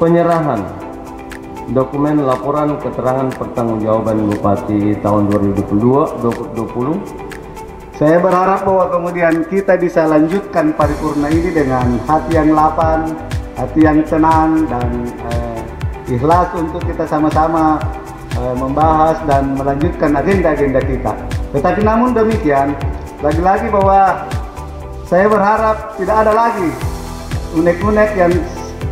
penyerahan dokumen laporan keterangan pertanggungjawaban Bupati tahun 2020. Saya berharap bahwa kemudian kita bisa lanjutkan paripurna ini dengan hati yang lapang, hati yang tenang, dan ikhlas untuk kita sama-sama membahas dan melanjutkan agenda-agenda kita. Tetapi namun demikian, lagi-lagi bahwa saya berharap tidak ada lagi unek-unek yang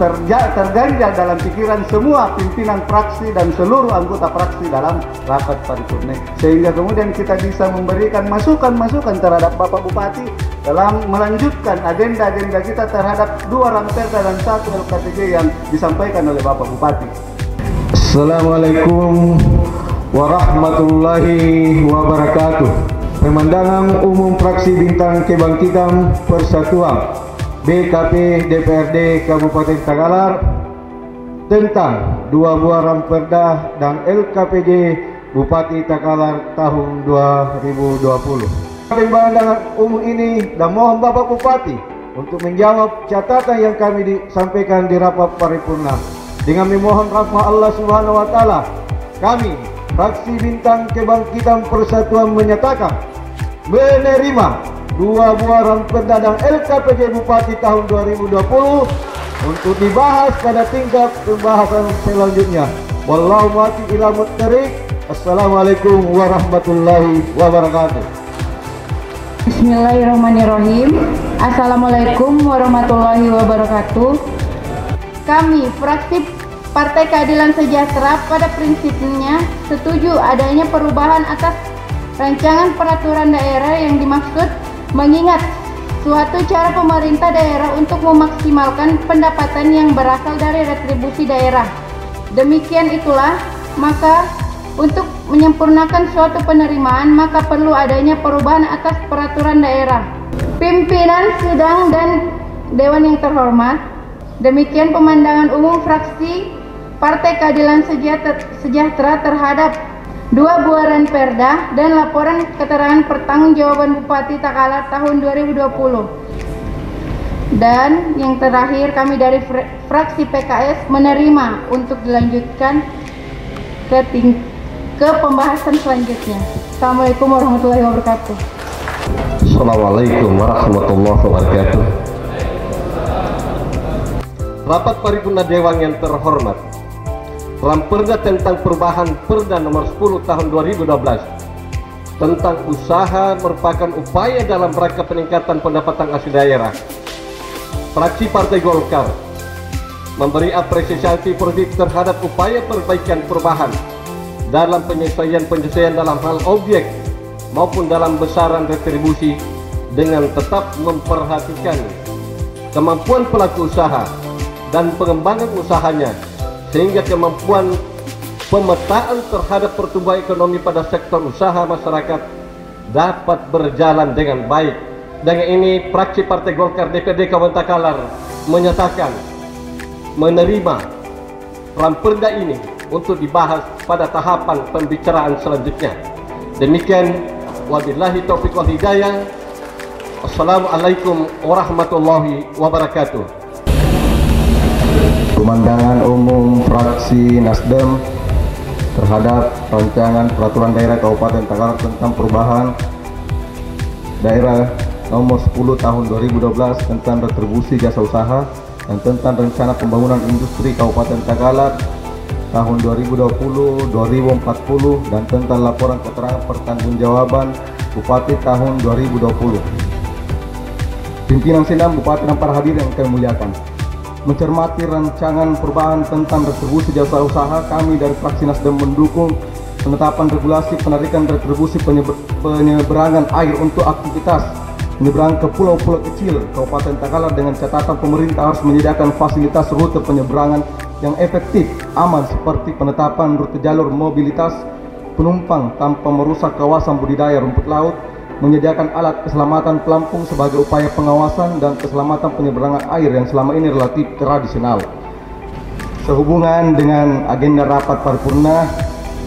terganjal dalam pikiran semua pimpinan fraksi dan seluruh anggota fraksi dalam rapat paripurna, sehingga kemudian kita bisa memberikan masukan-masukan terhadap Bapak Bupati dalam melanjutkan agenda-agenda kita terhadap 2 Ramperda dan 1 LKPJ yang disampaikan oleh Bapak Bupati. Assalamualaikum warahmatullahi wabarakatuh. Pemandangan Umum Fraksi Bintang Kebangkitan Persatuan BKP DPRD Kabupaten Takalar tentang 2 buah Ramperda dan LKPJ Bupati Takalar tahun 2020. Pemandangan umum ini dan mohon Bapak Bupati untuk menjawab catatan yang kami disampaikan di rapat paripurna. Dengan memohon rahmat Allah Subhanahu wa taala, kami Fraksi Bintang Kebangkitan Persatuan menyatakan menerima 2 buah Ramperda dan LKPJ Bupati tahun 2020 untuk dibahas pada tingkat pembahasan selanjutnya. Wallahu muwaffiq ila muttariq. Assalamualaikum warahmatullahi wabarakatuh. Bismillahirrahmanirrahim. Assalamualaikum warahmatullahi wabarakatuh. Kami fraksi Partai Keadilan Sejahtera pada prinsipnya setuju adanya perubahan atas rancangan peraturan daerah yang dimaksud, mengingat suatu cara pemerintah daerah untuk memaksimalkan pendapatan yang berasal dari retribusi daerah. Demikian itulah, maka untuk menyempurnakan suatu penerimaan, maka perlu adanya perubahan atas peraturan daerah. Pimpinan sidang dan Dewan yang terhormat, demikian pemandangan umum fraksi Partai Keadilan Sejahtera terhadap 2 buah Ranperda dan laporan keterangan pertanggungjawaban Bupati Takalar tahun 2020. Dan yang terakhir, kami dari fraksi PKS menerima untuk dilanjutkan ke pembahasan selanjutnya. Assalamualaikum warahmatullahi wabarakatuh. Assalamualaikum warahmatullahi wabarakatuh. Rapat paripurna Dewan yang terhormat, Ramperda tentang perubahan Perda nomor 10 tahun 2012 tentang usaha merupakan upaya dalam rangka peningkatan pendapatan asli daerah. Fraksi Partai Golkar memberi apresiasi positif terhadap upaya perbaikan perubahan dalam penyesuaian dalam hal objek maupun dalam besaran retribusi, dengan tetap memperhatikan kemampuan pelaku usaha dan pengembangan usahanya, sehingga kemampuan pemetaan terhadap pertumbuhan ekonomi pada sektor usaha masyarakat dapat berjalan dengan baik. Dengan ini, fraksi Partai Golkar DPRD Kabupaten Takalar menyatakan menerima Ramperda ini untuk dibahas pada tahapan pembicaraan selanjutnya. Demikian, wabillahi taufiq wal hidayah. Assalamualaikum warahmatullahi wabarakatuh. Pemandangan umum fraksi Nasdem terhadap rancangan peraturan daerah Kabupaten Takalar tentang perubahan daerah nomor 10 tahun 2012 tentang retribusi jasa usaha dan tentang rencana pembangunan industri Kabupaten Takalar tahun 2020-2040 dan tentang laporan keterangan pertanggungjawaban Bupati tahun 2020. Pimpinan Sidang Bupati dan para hadirin yang kami muliakan, mencermati rancangan perubahan tentang retribusi jasa usaha, kami dari fraksi Nasdem mendukung penetapan regulasi penarikan retribusi penyeberangan air untuk aktivitas menyeberang ke pulau-pulau kecil Kabupaten Takalar, dengan catatan pemerintah harus menyediakan fasilitas rute penyeberangan yang efektif, aman, seperti penetapan rute jalur mobilitas penumpang tanpa merusak kawasan budidaya rumput laut, menyediakan alat keselamatan pelampung sebagai upaya pengawasan dan keselamatan penyeberangan air yang selama ini relatif tradisional. Sehubungan dengan agenda rapat paripurna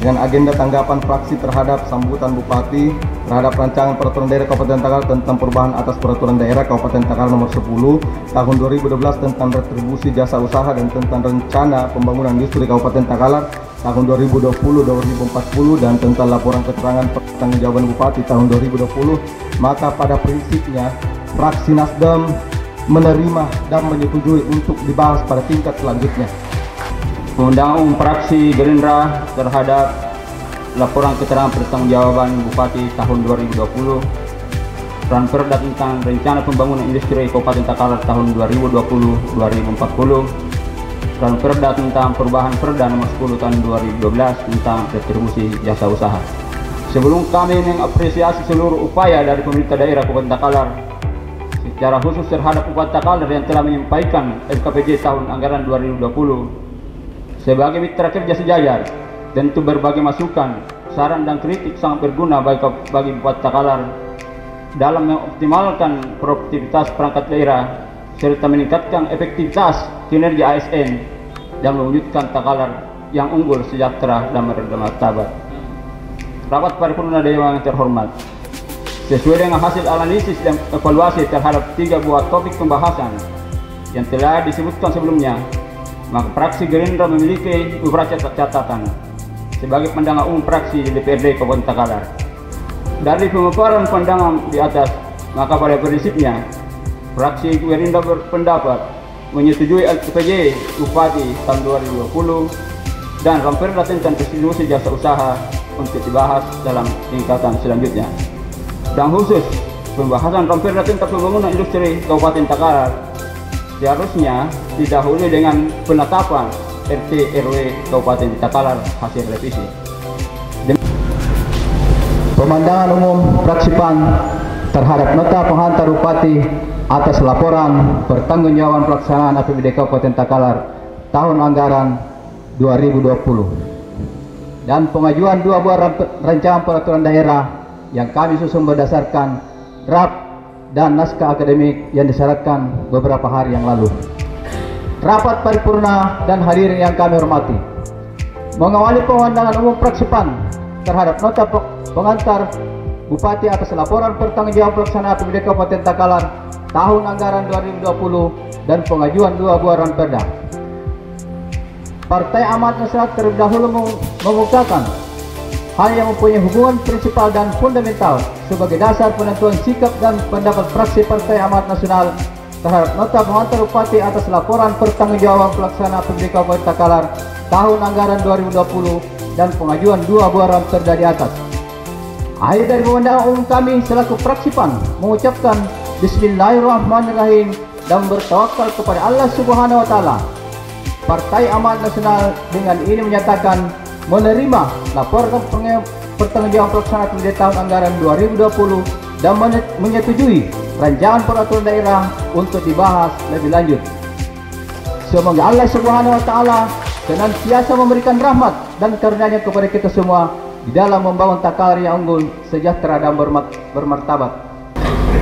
dengan agenda tanggapan fraksi terhadap sambutan Bupati terhadap rancangan peraturan daerah Kabupaten Takalar tentang perubahan atas peraturan daerah Kabupaten Takalar nomor 10 tahun 2012 tentang retribusi jasa usaha dan tentang rencana pembangunan industri Kabupaten Takalar tahun 2020-2040 dan tentang laporan keterangan pertanggungjawaban Bupati tahun 2020, maka pada prinsipnya fraksi Nasdem menerima dan menyetujui untuk dibahas pada tingkat selanjutnya. Undangan umum fraksi Gerindra terhadap laporan keterangan pertanggungjawaban Bupati tahun 2020, Ranperda tentang rencana pembangunan industri Kabupaten Takalar tahun 2020-2040, Ranperda tentang perubahan Perda nomor 10 tahun 2012 tentang retribusi jasa usaha. Sebelum kami mengapresiasi seluruh upaya dari pemerintah daerah Kabupaten Takalar, secara khusus terhadap Bupati Takalar yang telah menyampaikan LKPJ tahun anggaran 2020, sebagai mitra kerja sejajar, tentu berbagai masukan, saran dan kritik sangat berguna bagi Bupati Takalar dalam mengoptimalkan produktivitas perangkat daerah serta meningkatkan efektivitas kinerja ASN dan mewujudkan Takalar yang unggul, sejahtera, dan bermartabat. Rapat paripurna Dewan yang terhormat, sesuai dengan hasil analisis dan evaluasi terhadap 3 buah topik pembahasan yang telah disebutkan sebelumnya, maka fraksi Gerindra memiliki beberapa catatan sebagai pandangan umum fraksi di DPRD Kabupaten Takalar. Dari pemaparan pandangan di atas, maka pada prinsipnya fraksi Gerindra berpendapat menyetujui LKPJ Bupati tahun 2020 dan Ranperda tentang retribusi jasa usaha untuk dibahas dalam tingkatan selanjutnya. Dan khusus pembahasan Ranperda tentang pembangunan industri Kabupaten Takalar seharusnya didahului dengan penetapan RT RW Kabupaten Takalar hasil revisi. Pemandangan umum fraksi PAN terhadap nota penghantar Bupati atas laporan pertanggungjawaban pelaksanaan APBD Kabupaten Takalar tahun anggaran 2020 dan pengajuan 2 buah rancangan peraturan daerah yang kami susun berdasarkan draft dan naskah akademik yang disyaratkan beberapa hari yang lalu. Rapat paripurna dan hadirin yang kami hormati, mengawali pemandangan umum fraksi PAN terhadap nota pengantar Bupati atas laporan pertanggungjawaban pelaksanaan APBD Kabupaten Takalar tahun anggaran 2020 dan pengajuan 2 buah ranperda. Partai Amanat Nasional terlebih dahulu mengungkapkan hal yang mempunyai hubungan prinsipal dan fundamental sebagai dasar penentuan sikap dan pendapat fraksi Partai Amanat Nasional terhadap nota pengantar Bupati atas laporan pertanggungjawaban pelaksanaan APBD Kabupaten Takalar tahun anggaran 2020 dan pengajuan 2 buah ranperda di atas. Akhir dari pemandangan umum kami selaku fraksi PAN mengucapkan Bismillahirrahmanirrahim dan bertawakal kepada Allah Subhanahu wa Ta'ala. Partai Amanat Nasional dengan ini menyatakan menerima laporan pertanggungjawaban pelaksanaan APBD tahun anggaran 2020 dan menyetujui rancangan peraturan daerah untuk dibahas lebih lanjut. Semoga Allah Subhanahu wa Ta'ala senantiasa memberikan rahmat dan karunia-Nya kepada kita semua di dalam membangun Takalar yang unggul, sejahtera, dan bermartabat.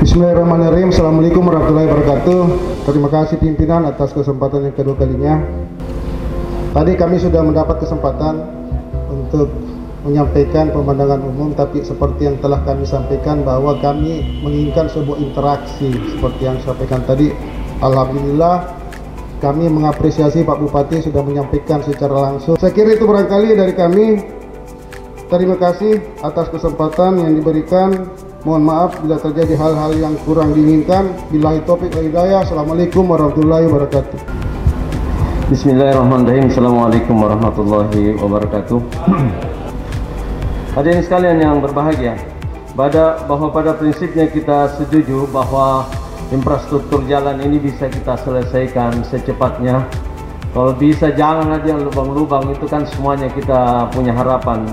Bismillahirrahmanirrahim. Assalamualaikum warahmatullahi wabarakatuh. Terima kasih pimpinan atas kesempatan yang kedua kalinya. Tadi kami sudah mendapat kesempatan untuk menyampaikan pemandangan umum, tapi seperti yang telah kami sampaikan bahwa kami menginginkan sebuah interaksi seperti yang disampaikan tadi. Alhamdulillah kami mengapresiasi Pak Bupati sudah menyampaikan secara langsung. Saya kira itu barangkali dari kami. Terima kasih atas kesempatan yang diberikan. Mohon maaf bila terjadi hal-hal yang kurang diinginkan. Billahi taufiq wal hidayah. Assalamualaikum warahmatullahi wabarakatuh. Bismillahirrahmanirrahim. Assalamualaikum warahmatullahi wabarakatuh. Hadirin sekalian yang berbahagia, bahwa pada prinsipnya kita setuju bahwa infrastruktur jalan ini bisa kita selesaikan secepatnya. Kalau bisa jangan aja lubang-lubang, itu kan semuanya kita punya harapan.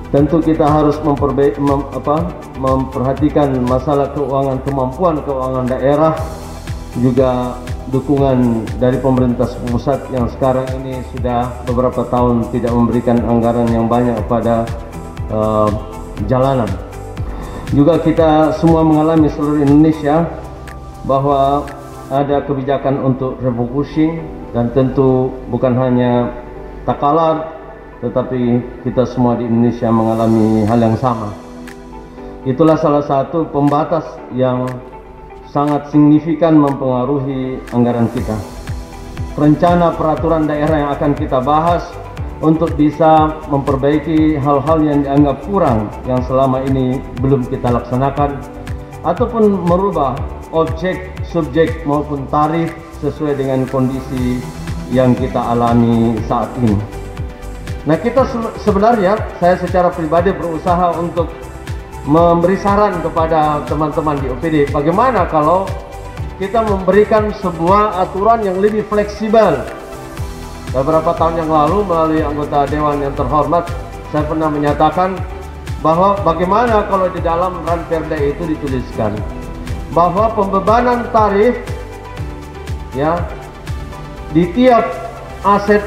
Tentu kita harus memperhatikan masalah keuangan, kemampuan keuangan daerah, juga dukungan dari pemerintah pusat yang sekarang ini sudah beberapa tahun tidak memberikan anggaran yang banyak pada jalanan. Juga kita semua mengalami seluruh Indonesia bahwa ada kebijakan untuk refocusing, dan tentu bukan hanya Takalar tetapi kita semua di Indonesia mengalami hal yang sama. Itulah salah satu pembatas yang sangat signifikan mempengaruhi anggaran kita. Rencana peraturan daerah yang akan kita bahas untuk bisa memperbaiki hal-hal yang dianggap kurang yang selama ini belum kita laksanakan, ataupun merubah objek, subjek maupun tarif sesuai dengan kondisi yang kita alami saat ini. Nah, kita sebenarnya, saya secara pribadi berusaha untuk memberi saran kepada teman-teman di OPD, bagaimana kalau kita memberikan sebuah aturan yang lebih fleksibel. Beberapa tahun yang lalu melalui anggota Dewan yang terhormat, saya pernah menyatakan bahwa bagaimana kalau di dalam Ranperda itu dituliskan bahwa pembebanan tarif ya di tiap aset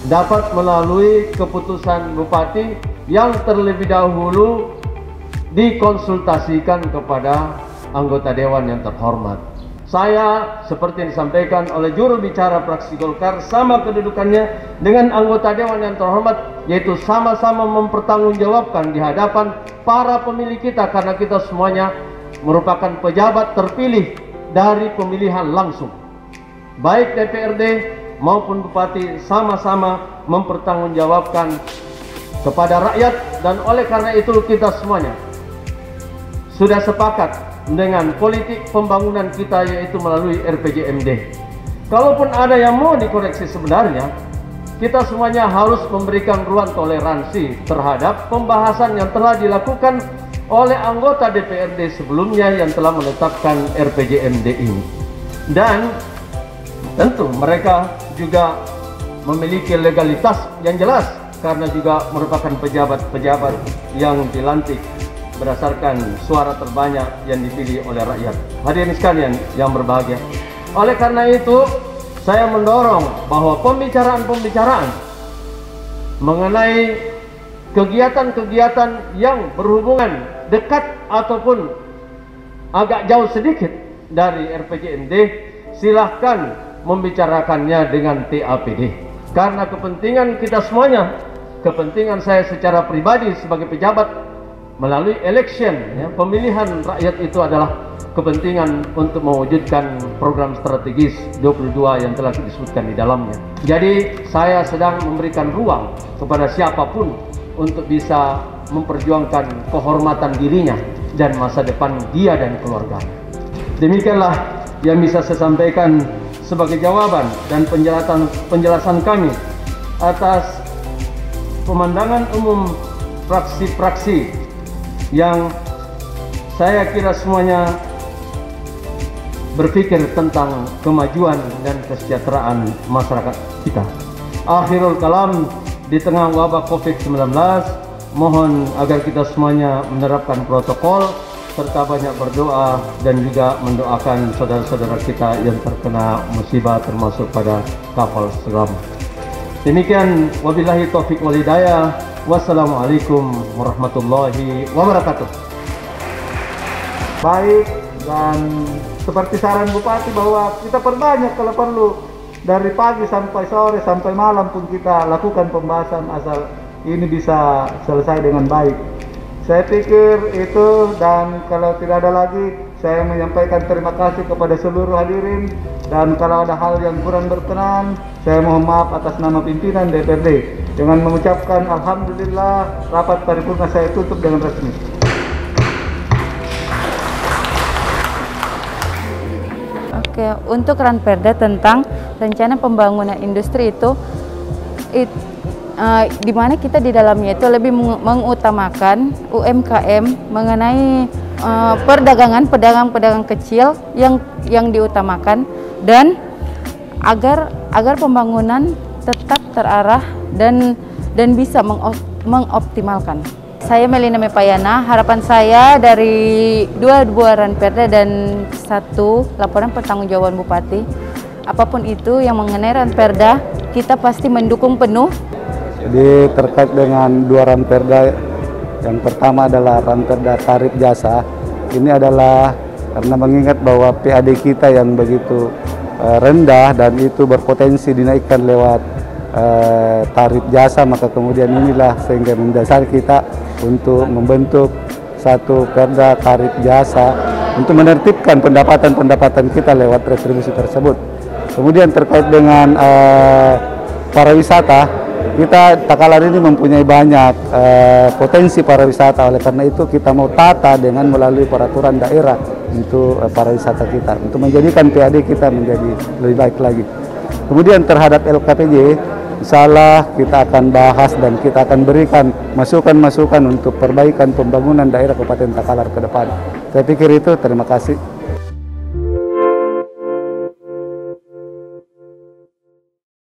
dapat melalui keputusan Bupati yang terlebih dahulu dikonsultasikan kepada anggota Dewan yang terhormat. Saya, seperti yang disampaikan oleh juru bicara fraksi Golkar, sama kedudukannya dengan anggota Dewan yang terhormat, yaitu sama-sama mempertanggungjawabkan di hadapan para pemilih kita, karena kita semuanya merupakan pejabat terpilih dari pemilihan langsung. Baik DPRD maupun Bupati sama-sama mempertanggungjawabkan kepada rakyat, dan oleh karena itu kita semuanya sudah sepakat dengan politik pembangunan kita, yaitu melalui RPJMD. Kalaupun ada yang mau dikoreksi, sebenarnya kita semuanya harus memberikan ruang toleransi terhadap pembahasan yang telah dilakukan oleh anggota DPRD sebelumnya yang telah menetapkan RPJMD ini. Dan tentu mereka juga memiliki legalitas yang jelas, karena juga merupakan pejabat-pejabat yang dilantik berdasarkan suara terbanyak yang dipilih oleh rakyat. Hadirin sekalian yang berbahagia, oleh karena itu saya mendorong bahwa pembicaraan-pembicaraan mengenai kegiatan-kegiatan yang berhubungan dekat ataupun agak jauh sedikit dari RPJMD, silahkan membicarakannya dengan TAPD, karena kepentingan kita semuanya, kepentingan saya secara pribadi sebagai pejabat melalui election, ya, pemilihan rakyat, itu adalah kepentingan untuk mewujudkan program strategis 22 yang telah disebutkan di dalamnya. Jadi saya sedang memberikan ruang kepada siapapun untuk bisa memperjuangkan kehormatan dirinya dan masa depan dia dan keluarganya. Demikianlah yang bisa saya sampaikan sebagai jawaban dan penjelasan kami atas pemandangan umum fraksi-fraksi yang saya kira semuanya berpikir tentang kemajuan dan kesejahteraan masyarakat kita. Akhirul kalam, di tengah wabah COVID-19, mohon agar kita semuanya menerapkan protokol serta banyak berdoa dan juga mendoakan saudara-saudara kita yang terkena musibah, termasuk pada kapal selam. Demikian, wabillahi taufiq wal hidayah. Wassalamualaikum warahmatullahi wabarakatuh. Baik, dan seperti saran Bupati bahwa kita perbanyak kalau perlu, dari pagi sampai sore sampai malam pun kita lakukan pembahasan asal ini bisa selesai dengan baik. Saya pikir itu, dan kalau tidak ada lagi, saya menyampaikan terima kasih kepada seluruh hadirin, dan kalau ada hal yang kurang berkenan, saya mohon maaf atas nama pimpinan DPRD. Dengan mengucapkan alhamdulillah, rapat paripurna saya tutup dengan resmi. Oke, untuk Ranperda tentang rencana pembangunan industri itu di mana kita di dalamnya itu lebih mengutamakan UMKM mengenai perdagangan, pedagang kecil yang diutamakan, dan agar pembangunan tetap terarah dan bisa mengoptimalkan. Saya Melina Mepayana, harapan saya dari dua Ranperda dan satu laporan pertanggungjawaban Bupati, apapun itu yang mengenai Ranperda, kita pasti mendukung penuh. Jadi terkait dengan dua Ranperda, yang pertama adalah Ranperda tarif jasa. Ini adalah karena mengingat bahwa PAD kita yang begitu rendah dan itu berpotensi dinaikkan lewat tarif jasa, maka kemudian inilah sehingga mendasari kita untuk membentuk satu perda tarif jasa untuk menertibkan pendapatan kita lewat retribusi tersebut. Kemudian terkait dengan pariwisata, kita Takalar ini mempunyai banyak potensi pariwisata, oleh karena itu kita mau tata dengan melalui peraturan daerah untuk pariwisata kita, untuk menjadikan PAD kita menjadi lebih baik lagi. Kemudian terhadap LKPJ, insya Allah kita akan bahas dan kita akan berikan masukan-masukan untuk perbaikan pembangunan daerah Kabupaten Takalar ke depan. Saya pikir itu, terima kasih.